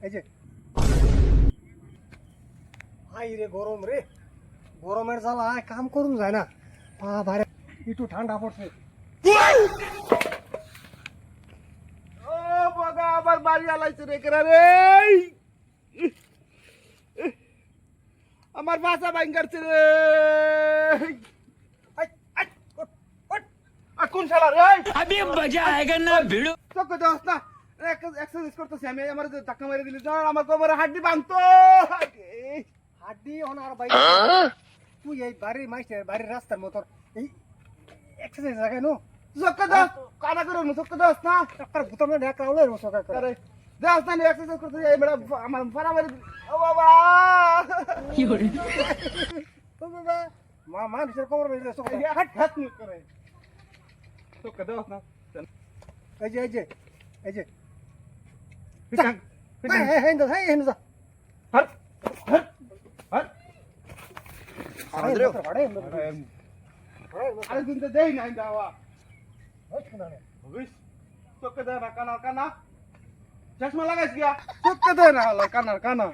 এই যে হাই রে গরম রে, গরমের জ্বালায় কাম করুন যায় না, পা বাইরে একটু ঠান্ডা পড়ছে। ও বাবা আবার বাড়ি আলাইছে রে কেরা রে আমার বাসা ভাঙ্গারছে রে আই, আই, ওঠ, ওঠ। কোন শালা রে अभी मजा आएगा ना भिड़ो। চোখ দাস না এক্সারসাইজ করতেছি আমি আমার ধাক্কা মেরে দিলি ধর আমার কোমরে হাড্ডি ভাঙতো হাড্ডি ওনার ভাই, তুই এই বাড়ির মাইস্টার বাড়ির রাস্তার মতো এই এক্সারসাইজ লাগাই নো, চোখ দাস কানা করে চোখ দাস না টাকার ভুতামে ঢাকা হলে সকাল করে আরে দাস না এক্সারসাইজ করতেছি এই বেড়া আমার ফাড়া মেরে দিলি ও বাবা তো বাবা মা মানুষের খবর বেরিয়ে সকাল হাট হাত মুখ করে চোখ দাস না এই যে এই যে এই যে পিটাং পিটাং হ্যাঁ হ্যাঁ হ্যাঁ হর হর হর আরে দিন তো দেই নাই দাওয়া বুঝিস চোখে দে না কানা কানা চশমা লাগাইস গিয়া চোখে দে না কানার কানা